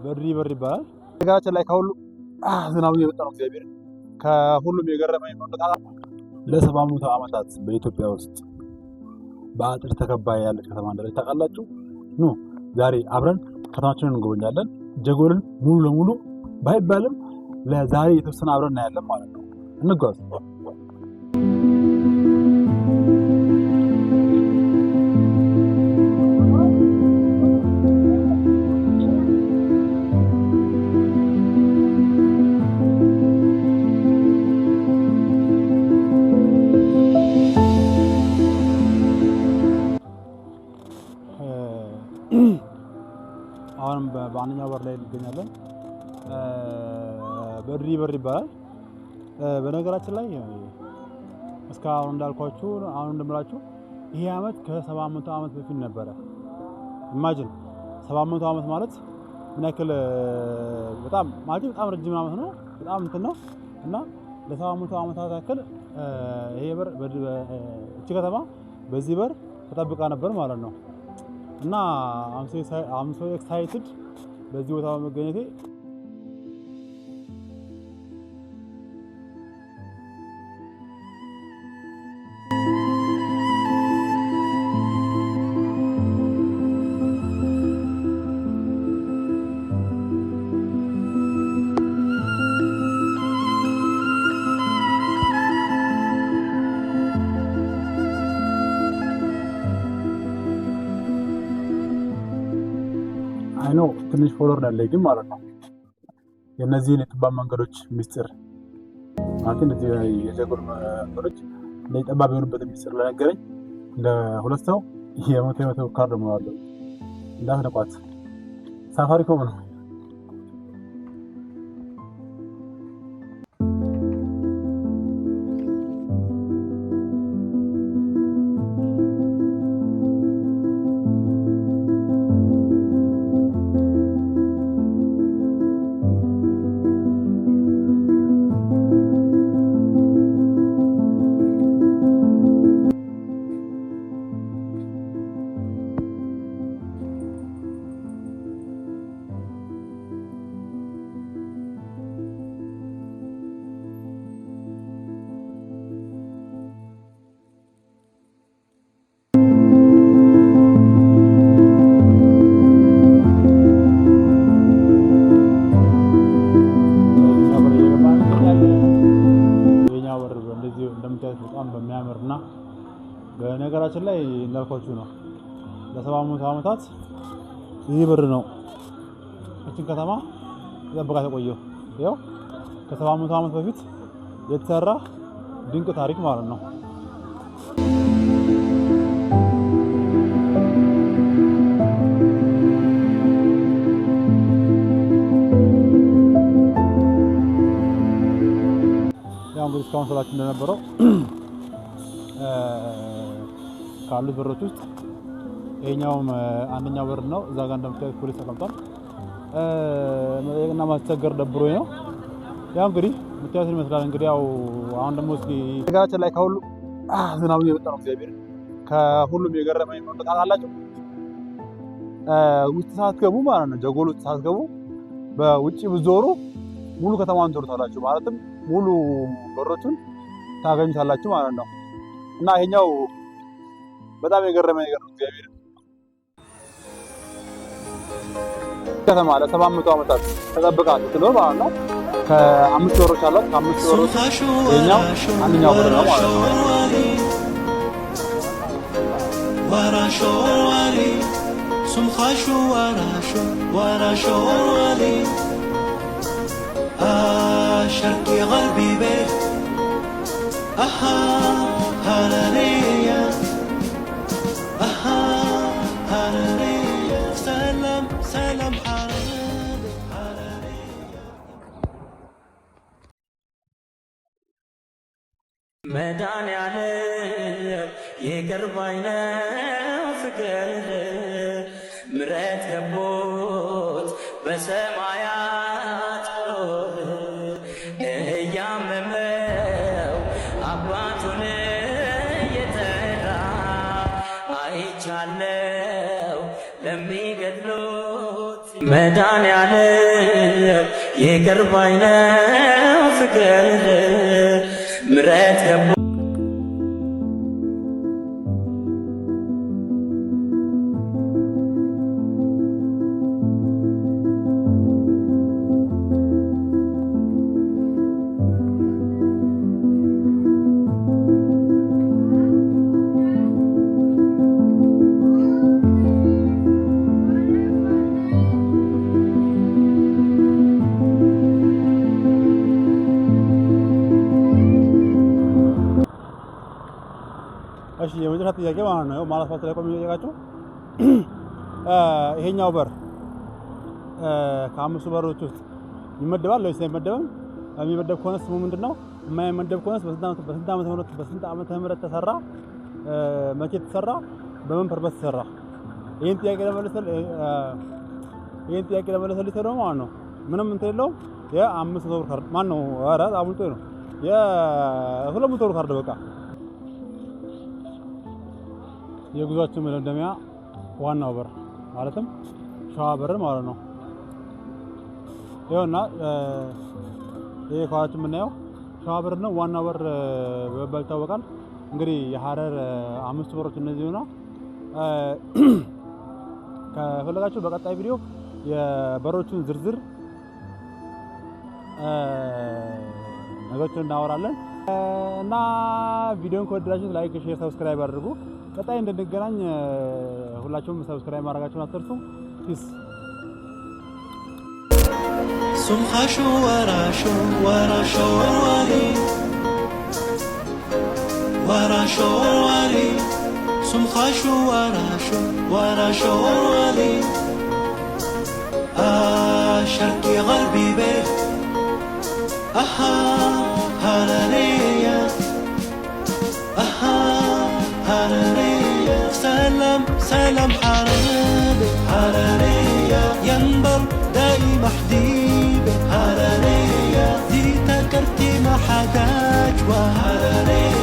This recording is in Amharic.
በሪ ይባላል። ነገራችን ላይ ከሁሉ ዝናቡ የመጣ ነው። እግዚአብሔር ከሁሉም የገረመኝ ነው። ለ700 ዓመታት በኢትዮጵያ ውስጥ በአጥር ተከባ ያለች ከተማ እንደሆነች ታውቃላችሁ? ኑ ዛሬ አብረን ከተማችንን እንጎበኛለን። ጀጎልን ሙሉ ለሙሉ ባይባልም ለዛሬ የተወሰነ አብረን እናያለን ማለት ነው። እንጓዝ። አሁን በአንደኛው በር ላይ እንገኛለን። በሪ ይባላል። በነገራችን ላይ እስካሁን እንዳልኳችሁ አሁን እንደምላችሁ ይሄ አመት ከ700 ዓመት በፊት ነበረ። ኢማጂን 700 ዓመት ማለት ምን ያክል በጣም ረጅም ዓመት ነው። በጣም እንትን ነው እና ለ700 ዓመታት ያክል ይሄ በር እቺ ከተማ በዚህ በር ተጠብቃ ነበር ማለት ነው። እና I'm so excited በዚህ ቦታ በመገኘቴ። አይ ኖ ትንሽ ፎሎወር እንዳለኝ ግን ማለት ነው የነዚህን የጠባብ መንገዶች ሚስጥር ማለት እንደዚህ የጀጎል መንገዶች ላይ ጠባብ የሆኑበት ሚስጥር ለነገረኝ ለሁለት ሰው የመቶ ካርድ ሞላለሁ። እንዳትነቋት፣ ሳፋሪኮም ነው። በጣም በሚያምርና በነገራችን ላይ እንዳልኳችሁ ነው ለ700 ዓመታት ይህ በር ነው እቺን ከተማ ተጠብቃ የቆየው። ያው ከ700 ዓመት በፊት የተሰራ ድንቅ ታሪክ ማለት ነው። ያው እንግዲህ እስካሁን ስላችሁ እንደነበረው ካሉት በሮች ውስጥ ይሄኛውም አንደኛው በር ነው። እዛ ጋር እንደምታዩት ፖሊስ ተቀምጧል። እና ማስቸገር ደብሮኝ ነው። ያው እንግዲህ ምክንያት ይመስላል። እንግዲህ ያው አሁን ደግሞ እስኪ ነገራችን ላይ ከሁሉ ዝናቡ የመጣ ነው። እግዚአብሔር ከሁሉም የገረመኝ ነው። ታውቃላችሁ ውስጥ ሳትገቡ ማለት ነው ጀጎል ውስጥ ሳትገቡ በውጪ ብትዞሩ ሙሉ ከተማውን ትወርታላችሁ። ማለትም ሙሉ በሮቹን ታገኙታላችሁ ማለት ነው። እና ይሄኛው በጣም የገረመኝ ነገር ነው። እግዚአብሔር ከተማ ለ700 ዓመታት ተጠብቃ ስትኖር ማለት ነው። ከ5 ወሮች አሏት። ከ5 ወሮች ይሄኛው አንደኛው በር ነው ማለት ነው። شرقي غربي بيت هررية هررية سلام سلام هررية ميدان عليه يقرب عينه فكر مرات كبوت بسمايات እያመመው አባቱን የተራ አይቻለው ለሚገድሉት መድኃኔዓለም ይቅር ባይ ነው ፍቅር ምሕረት ገቦ እሺ የመጨረሻ ጥያቄ ማለት ነው ማለት ፋት ላይ ቆም የሚጠይቃችሁ ይሄኛው በር ከአምስቱ በሮች ውስጥ ይመደባል ወይስ አይመደብም? የሚመደብ ከሆነ ስሙ ምንድነው? የማይመደብ ከሆነ በስንት ዓመተ ምህረት ተሰራ? መቼ ተሰራ? በምን ፐርፐስ ተሰራ? ይሄን ጥያቄ ለመለሰልኝ ሰው ደግሞ ማለት ነው ምንም እንትን የለውም የ500 ብር ካርድ ማን ነው? ኧረ አቡልጦ ነው የ200 ብር ካርድ በቃ የጉዟችን መደምደሚያ ዋናው በር ማለትም ሸዋ በር ማለት ነው። ይኸውና ይሄ ከኋላችን የምናየው ሸዋ በር ነው። ዋናው በር በመባል ይታወቃል። እንግዲህ የሐረር 5 በሮች እነዚህ ሆና ከፈለጋችሁ በቀጣይ ቪዲዮ የበሮቹን ዝርዝር ነገሮችን እናወራለን እና ቪዲዮን ከወደዳችሁት ላይክ፣ ሼር፣ ሰብስክራይብ አድርጉ። ቀጣይ እንድንገናኝ ሁላችሁም ሰብስክራይብ ማድረጋችሁን አትርሱ። ፒስ ሱምኻሹ ወራሾ ወራሊ ሱምኻሹ ወራሾ ወራሊ ሸርቂ ቀልቢ ቤት ሃረሪያ سلام حرارية ينبر دائما حديبة حرارية دي تكرتي ما حداج وحرارية